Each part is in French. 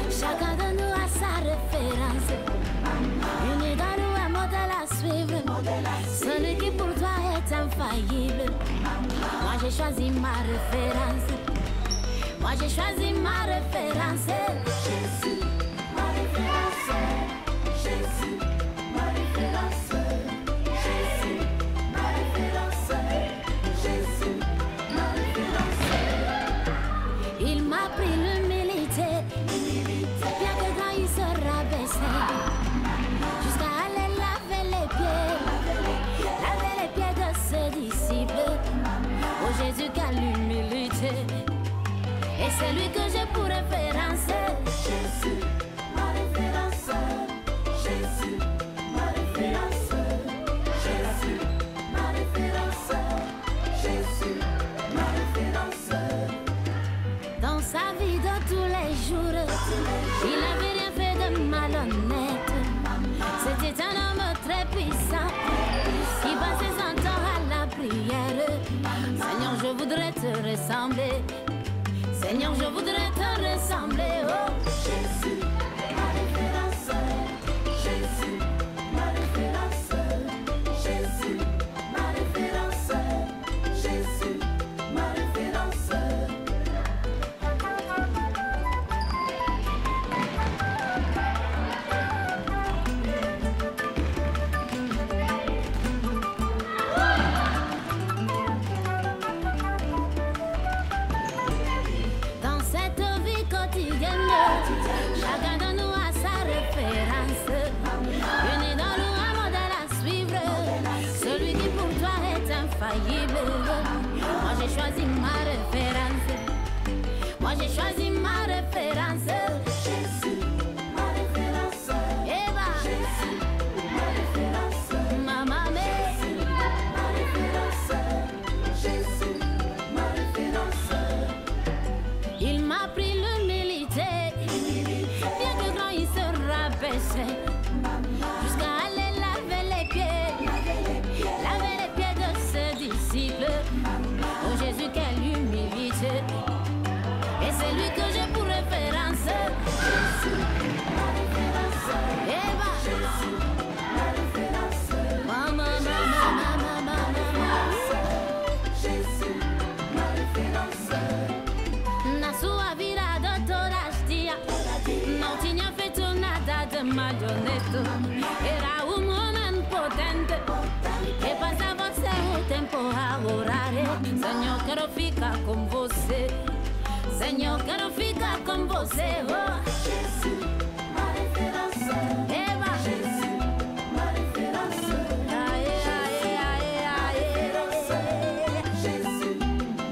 Chacun de nous a sa référence. Unis dans nous un modèle à suivre. Celui qui pour toi est infaillible. Moi j'ai choisi ma référence. Moi j'ai choisi ma référence. Jésus, ma référence. Jésus, ma référence. Jésus, ma référence. Jésus, ma référence. Il m'a pris l'humilité. Bien que quand il se rabaissait, jusqu'à aller laver les pieds de ses disciples. Oh Jésus, quelle humilité. Et c'est lui que j'ai pour référence. Jésus, ma référence. Jésus, ma référence. Jésus, ma référence. Jésus, ma référence. Dans sa vie de tous les jours, il n'avait rien fait de malhonnête. C'était un homme très puissant qui passait son temps à la prière. Seigneur, je voudrais te ressembler. Seigneur, je voudrais te ressembler. Oh Jésus, ma référence. Jésus, ma référence. Jésus, ma référence. Jésus, ma référence. Chacun de nous a sa référence. Unis dans nous un modèle à suivre. Celui qui pour toi est infaillible. Moi j'ai choisi ma référence. Moi j'ai choisi ma référence. Jésus, ma référence. Eva, Jésus, ma référence. Maman, Jésus, ma référence. Jésus, ma référence. Il m'a pris l'humilité. Bien que grand il se rabaissait, jusqu'à aller laver les pieds de ses disciples. Oh Jésus, quelle humilité. Et c'est lui que j'ai pour référence. Jésus, ma référence. Eva, Jésus, ma référence. Maman, Jésus, ma référence. Nasua virada toda stia. Não tinha feito nada de marioneta. Era homem potente que passava seu tempo a orar. Senhor, quero ficar com você. Senhor, quero ficar com você. Oh Jésus, ma référence. Eva, Jésus, ma référence. Jésus,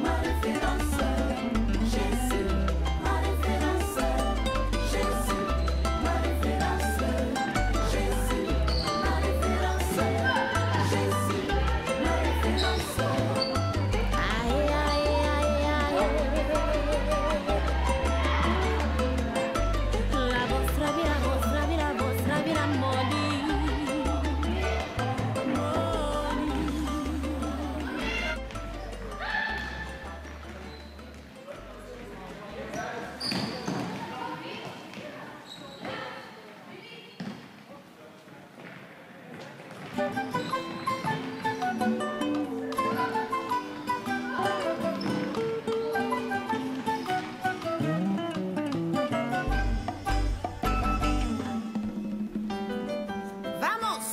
ma référence. Jésus, ma référence. Jésus, ma référence. Jésus, ma référence. Jésus, ma référence. Aïe, aïe, aïe, aïe. La vostra vira moli. Vamos!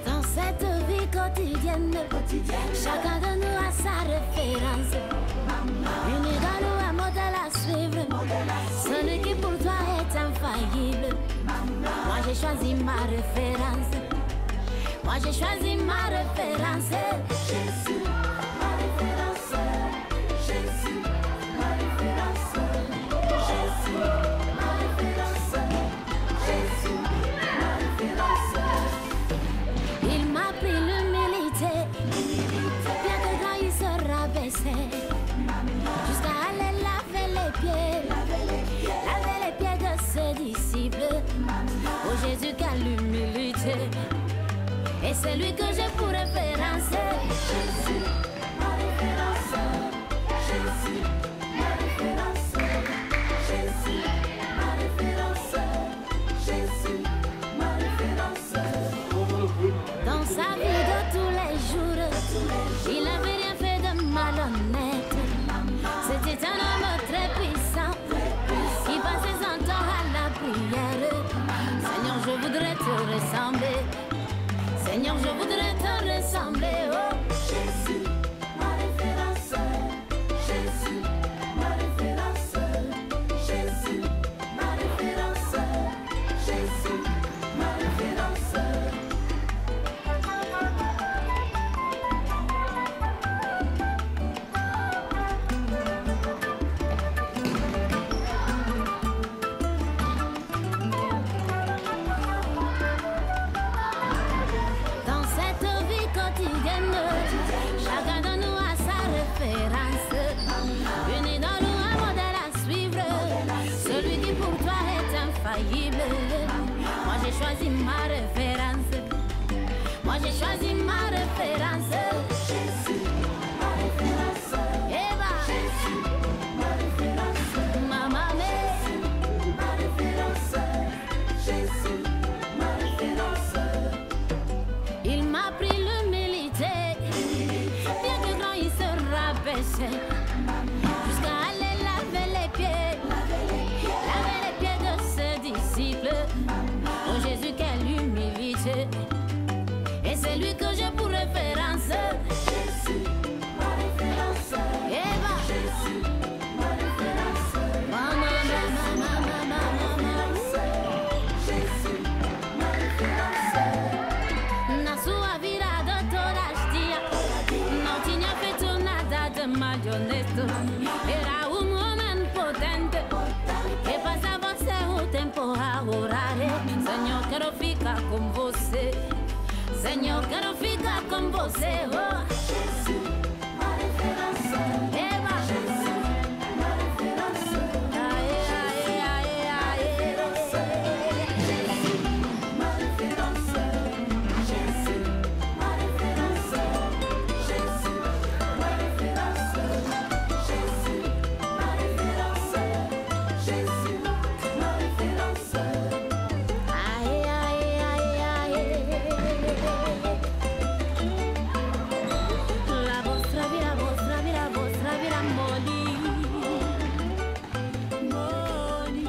Dans cette vie quotidienne, chacun de nous a sa référence. Unis dans nous un modèle à suivre. Celui qui pour toi est infaillible. Moi j'ai choisi ma référence. Moi j'ai choisi ma référence. Jésus, ma référence. Jésus, ma référence. Jésus, ma référence. Jésus, ma référence. l'humilité. Et c'est lui que j'ai pour référence. Jésus, ma référence. Jésus, ma référence. Jésus, ma référence. Jésus, ma référence. Dans sa vie de tous les jours, il n'avait rien fait de malhonnête. C'était un homme très puissant qui passait son temps à la prière. Seigneur, je voudrais te ressembler. Seigneur, je voudrais te ressembler. Oh, Jésus, ma référence. Jésus, ma référence. Jésus, ma référence. Jésus, ma référence. Dans cette vie quotidienne, chacun de nous a sa référence. Unis dans nous un modèle à suivre, celui qui pour toi est infaillible. Moi j'ai choisi ma référence. Moi j'ai choisi ma référence. Jésus, ma référence. Eva, Jésus, ma référence. Maman, ma référence. Jésus, ma référence. Il m'a pris l'humilité, bien que grand il se rabaissait, jusqu'à aller laver les pieds de ses disciples. Oh Jésus, quelle humilité! Et c'est lui que j'ai pour référence. Jésus, ma référence. Eva, Jésus, ma référence. Maman, Jésus, ma référence. Na sua virada toda dia, não tinha feito nada de mal e honesto. Era homem potente que passava seu tempo a orar. Senhor, quero ficar com você. Senhor, quero ficar com você. Oh, Jésus, ma référence. Eva, Jésus, ma référence. Aê, aê, aê, aê. Jésus, ma référence. Jésus, ma référence. Jésus, ma référence. Jésus, ma référence. Jésus, ma référence. Aïe, aïe, aïe, aïe. La vostra vira moli. Moli.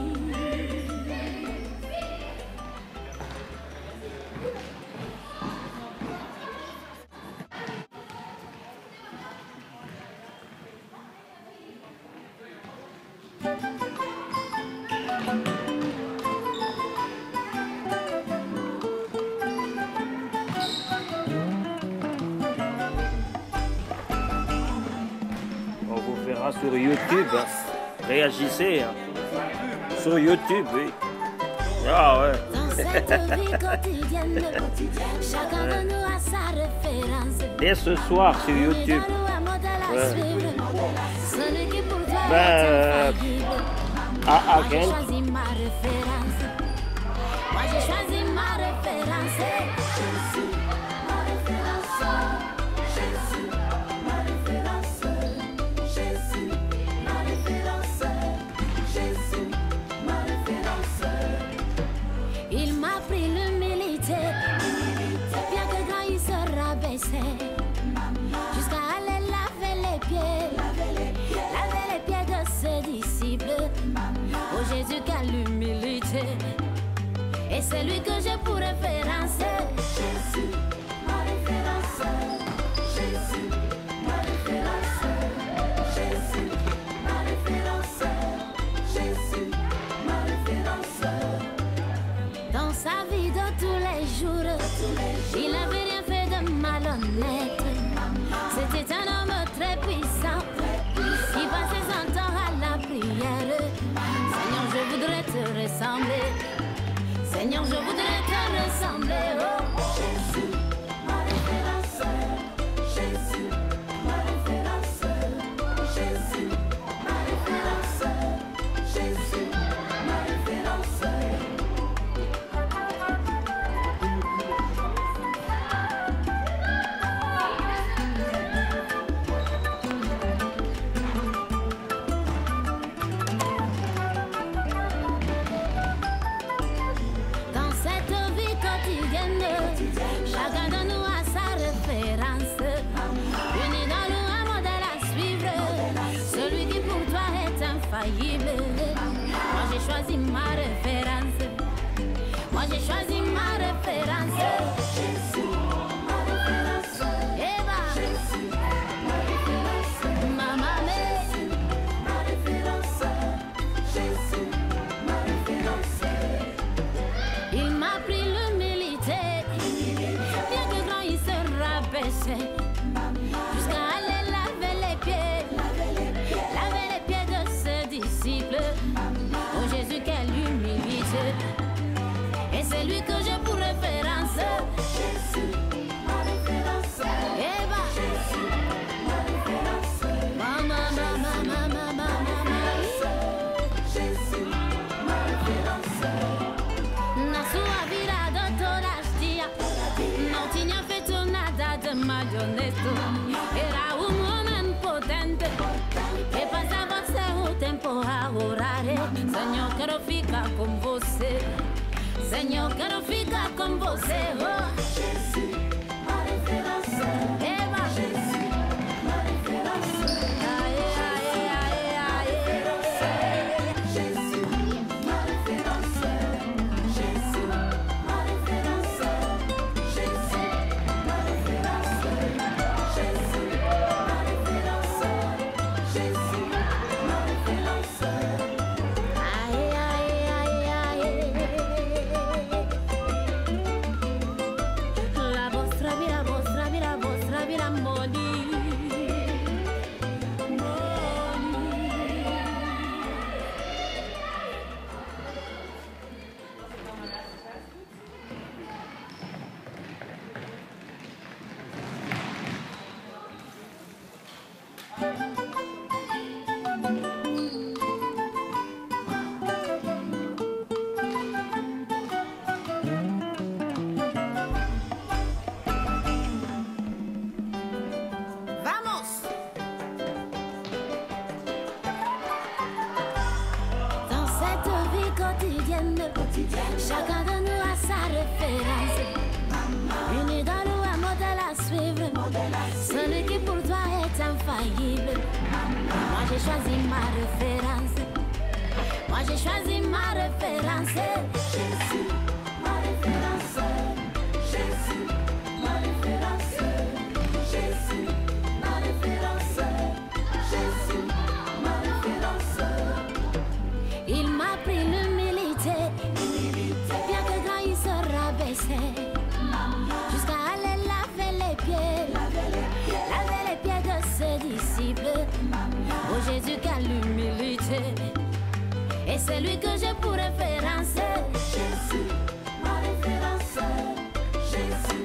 On vous verra sur YouTube. Réagissez. Hein. Sur YouTube, oui. Ah ouais. Dans cette vie quotidienne, chacun de nous a sa référence. Dès ce soir sur YouTube. Celui qui pour toi Ben, est infaillible. à Moi j'ai Gent. choisi ma référence. Moi j'ai choisi ma référence. Jésus, ma référence. Jésus, ma référence. Jésus, ma référence. Jésus, ma référence. Il m'a pris l'humilité, bien que grand il se rabaissait, jusqu'à aller laver les pieds de ses disciples. Oh Jésus, quelle humilité! Et c'est lui que j'ai pour référence. Jésus, ma référence. Jésus, ma référence. Jésus, ma référence. Jésus, ma référence. Dans sa vie de tous les jours, il n'avait rien fait de malhonnête. C'était un homme très puissant qui passait son temps à la prière. Seigneur, je voudrais te ressembler. Seigneur, je voudrais te ressembler. choisi ma référence. Jésus, ma référence. Eva, Jésus, ma référence. Maman, ma référence. Jésus, ma référence. Il m'a pris l'humilité, bien que grand il se rabaissait, jusqu'à aller laver les pieds de ses disciples. Oh Jésus, quelle humilité! Et c'est lui que j'ai pour référence. Jésus, ma référence. Eva, Jésus, ma référence. Maman, Jésus, ma référence. Na sua virada toda as dia, não tinha feito nada de mais honesto. Era homem potente que passava seu tempo a orar. Senhor, quero ficar com você. Senhor, quero ficar com você. Oh, Jésus, ma référence. Eva, Jésus, ma référence. Aê, aê, aê, aê. Jésus, ma référence. Jésus, ma référence. Jésus, ma référence. Jésus, ma référence. Jésus, ma référence. Aê, aê, aê, aê. La vostra vira moni. Vamos! Dans cette vie quotidienne, chacun de nous a sa référence. Une idole ou un modèle à suivre, celui qui pour toi est infaillible. Moi j'ai choisi ma référence. Moi j'ai choisi ma référence. Jésus, ma référence. Jésus, ma référence. Jésus, ma référence. Jésus, ma référence. Il m'a pris l'humilité, bien que grand il se rabaissait, jusqu'à aller laver les pieds de ses disciples. Oh Jésus, quelle humilité! Et c'est lui que j'ai pour référence. Jésus, ma référence. Jésus,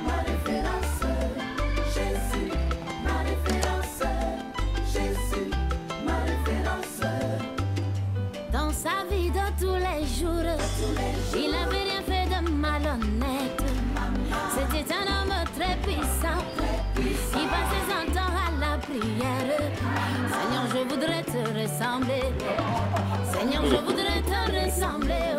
ma référence. Jésus, ma référence. Jésus, ma référence. Dans sa vie de tous les jours, il n'avait rien fait de malhonnête. C'était un homme très puissant. Il passait son temps à la prière. Seigneur, je voudrais te ressembler. Seigneur, je voudrais te ressembler.